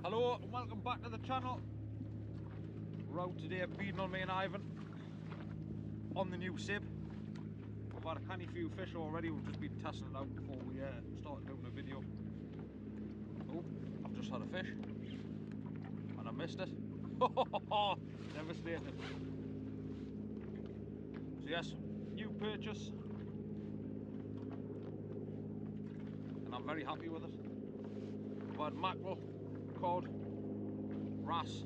Hello and welcome back to the channel. We're out today feeding on me and Ivan on the new sib. We've had a canny few fish already, we've just been testing it out before we started doing a video. Oh, I've just had a fish and I missed it. Devastated. So yes, new purchase and I'm very happy with it. We've had mackerel, cod, wrasse,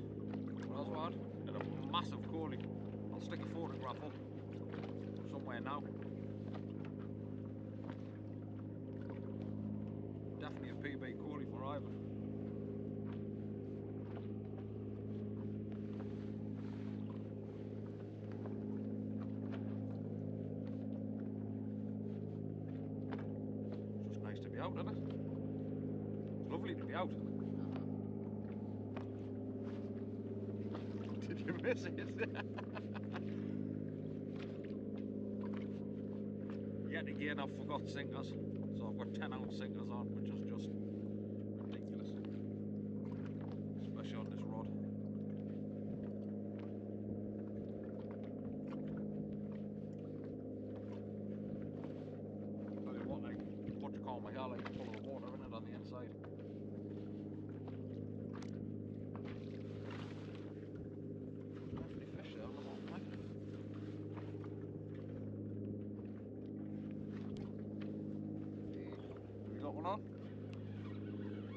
what else we had? And a massive collie. I'll stick a photograph up somewhere now. Definitely a PB collie for Ivan. It's just nice to be out, isn't it? It's lovely to be out. Did you miss it? Yet again I've forgot sinkers, so I've got 10-ounce sinkers on, which is just ridiculous, especially on this rod. Tell you what, like, what you call my hair like full of water in it on the inside. Definitely fish there on the bottom, like. We got one on.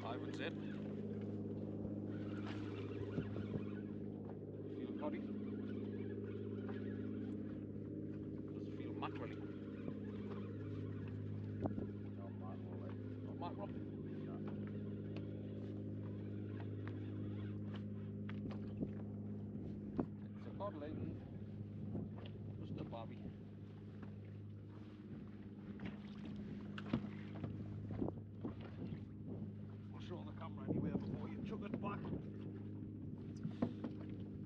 Ivan's in. Feel coddy. Does it feel mackerel-y? Not mackerel, like. Not mackerel? Yeah. It's a cod lady. Just a bobby. I'll show the camera anyway before you chuck it back.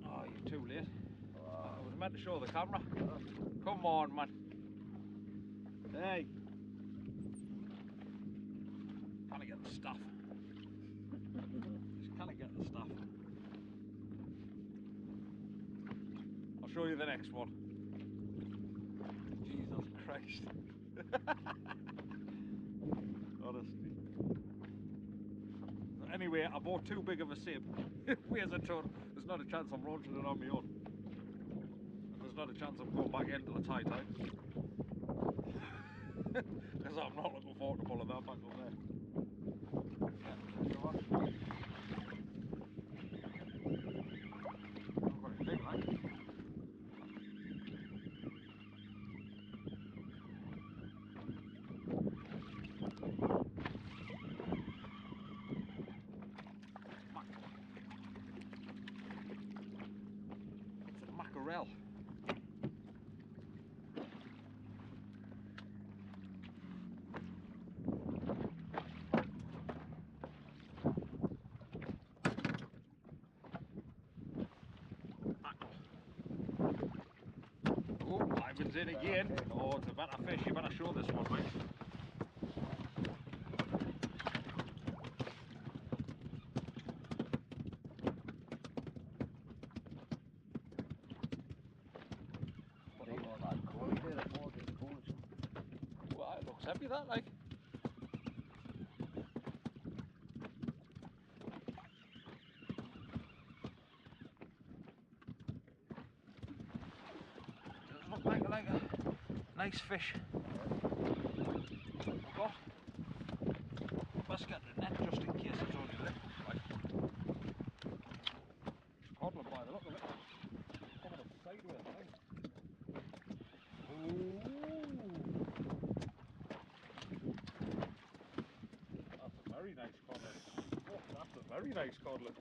Oh, you're too late. I was meant to show the camera. Come on, man. Hey. Can I get the stuff? Just can I get the stuff? I'll show you the next one. Jesus Christ. Honestly. Anyway, I bought too big of a sib. Weighs a ton. There's not a chance I'm launching it on my own. And there's not a chance I'm going back into the high tide. Because I'm not looking forward to pulling that back up there. Yeah, I've got it big, like. It's a mackerel. Oh, Ivan's in again. Oh, it's a better fish. You better show this one, mate. Well, it looks heavy, that, like. Does look like a nice fish. Got. Best get the net just in case it's only little. Like. It's codling by the look of it. Coming up sideways, I think. Ooh. That's a very nice codlet. Oh, that's a very nice codlet.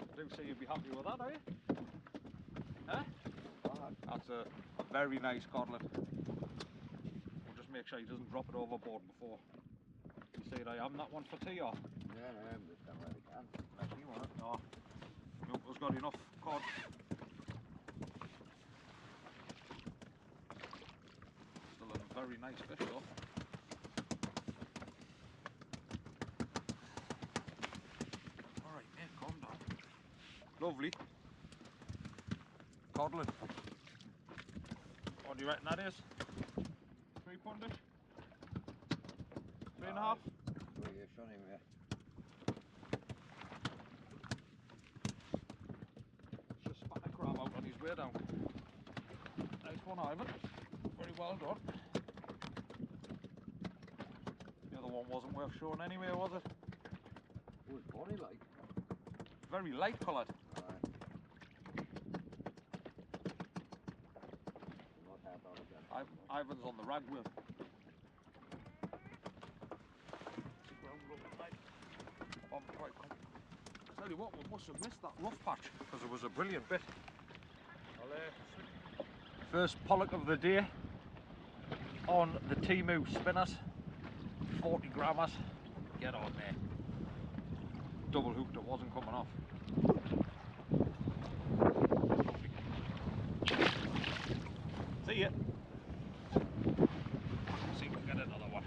I do say you'd be happy with that, are you? Huh? That's a very nice codlet. We'll just make sure he doesn't drop it overboard before you say I am that one for tea, or? Yeah, I'm just done what I can. Unless you want it. No. My uncle's got enough cod. Still a very nice fish though. Alright, mate. Lovely. Codling. What do you reckon that is? 3 pundish? 3.5? Three-ish on him, yeah. Just spat a crab out on his way down. Nice one, Ivan. Very well done. The other one wasn't worth showing anyway, was it? Oh, it's bonny like. Very light coloured. Not half out again. Ivan's on the rag wheel. Ground looking like. Right, come. Tell you what, we must have missed that rough patch because it was a brilliant bit. First pollock of the day on the Temu spinners, 40 grammars. Get on there. Double hooked, it wasn't coming off. See ya. See if we can get another one.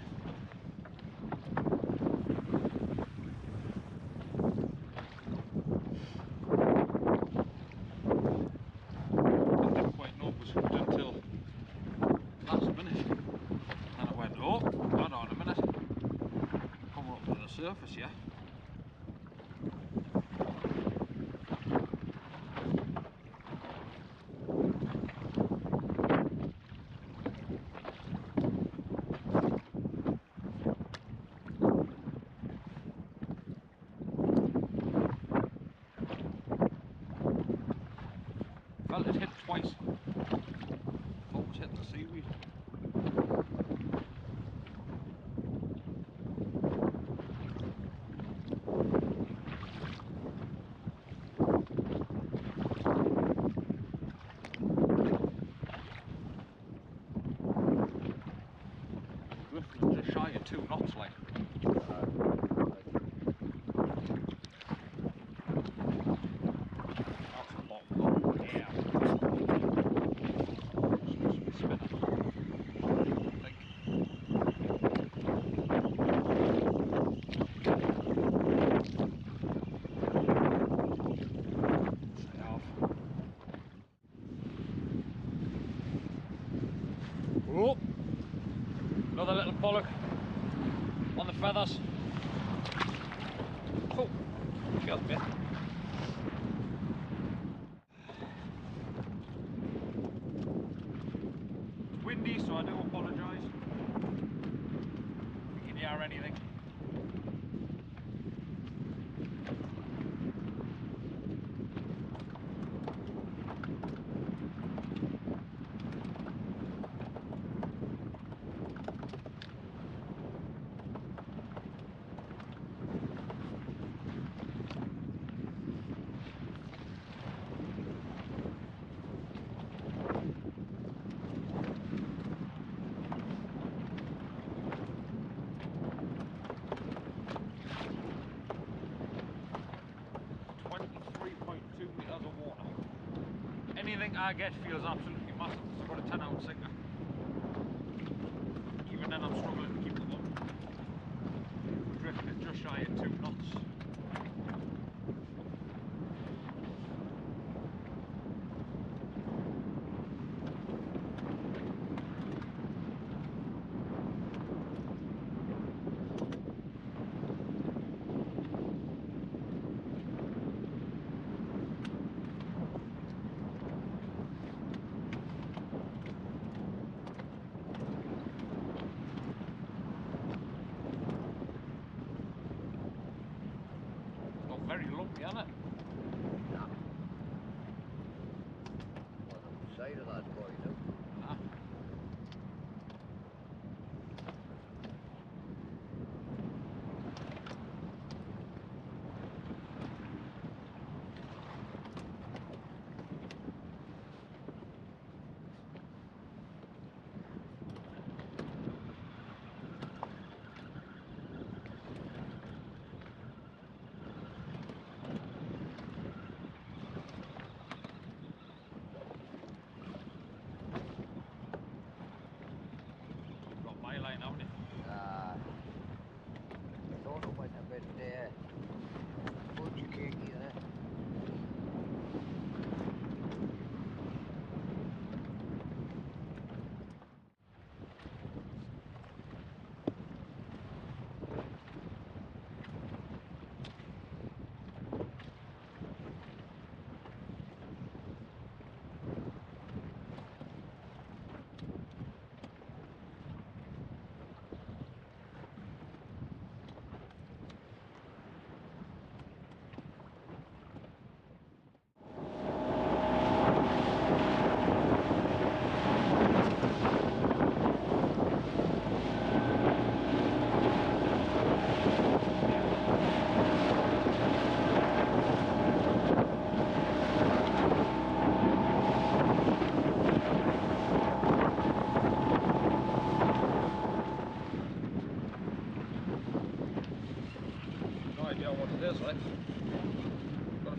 I didn't quite know it was hooked until last minute. And I went, oh, hold on a minute. Coming up to the surface, yeah. Felt it hit twice. Thought it was hitting the seaweed. Drifting just shy of 2 knots like. That's a bottom dog. Yeah. Supposed to be spinning. I think. Stay off. Oh! Another little pollock on the feathers. Oh! Killed me. Windy, so I do apologise if you can hear anything. Anything I get feels absolutely massive. I've got a 10-ounce sinker. Even then I'm struggling to keep them up. Drifting at just shy of 2 knots. Very lumpy, isn't it? Yeah. Well, the side of that boy, you know. Ah.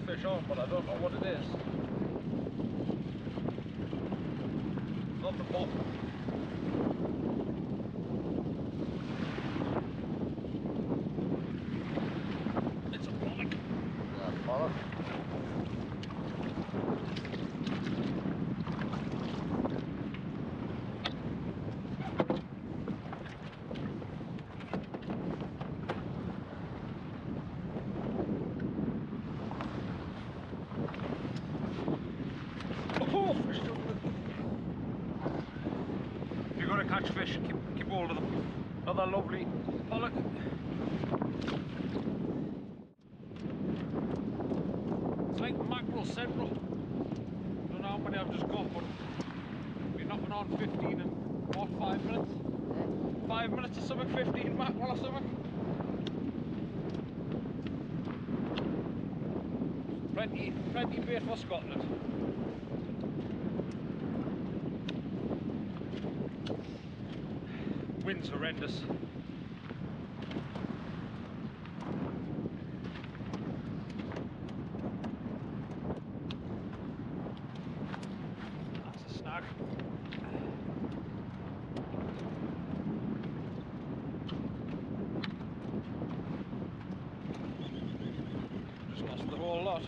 fish on, but I don't know what it is. It's on the bottom. It's a pollock. Yeah, pollock. Oh, fish jumping. If you're going to catch fish, keep hold of them. Another lovely pollock. It's like mackerel central. Don't know how many I've just got, but we're knocking on 15 in what, 5 minutes? 5 minutes or something, 15 mackerel or something. Plenty bait for Scotland. Wind's horrendous. That's a snag. Just lost the whole lot.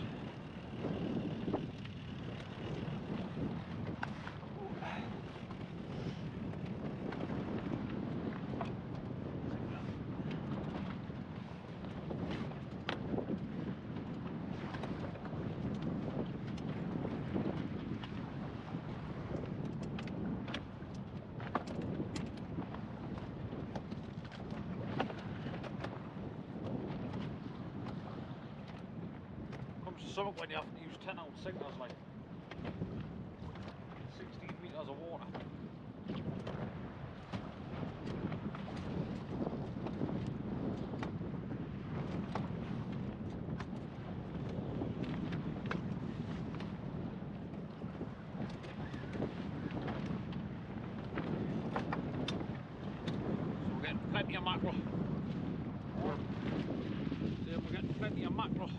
Comes to something when you have to use 10-ounce sinkers, like 16 metres of water. So we're getting plenty of mackerel. So we're getting plenty of mackerel.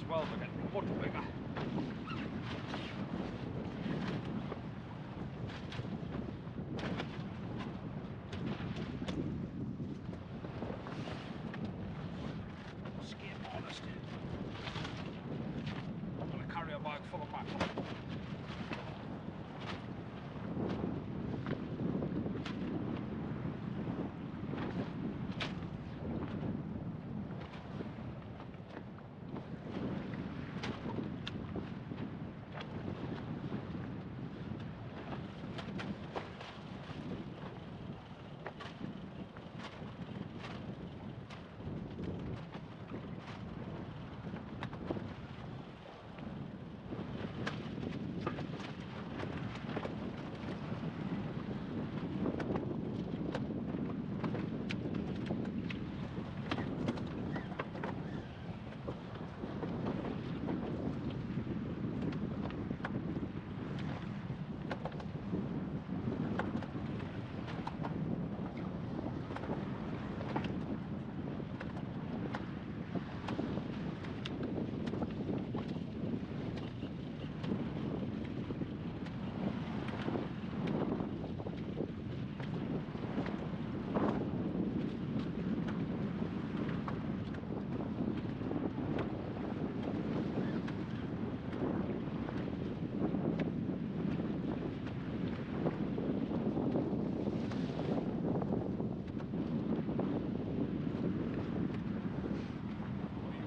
Swells are getting much bigger. Skin honest. I'm going to carry a bag full of mackerel.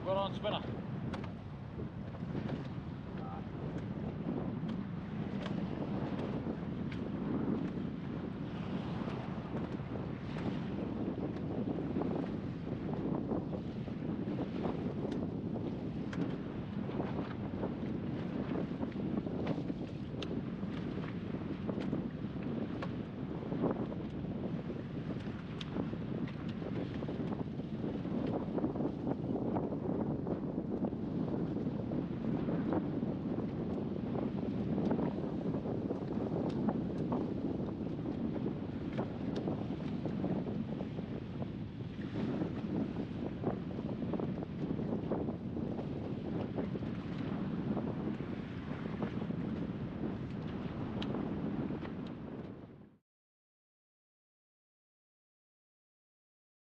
Well on, spinner.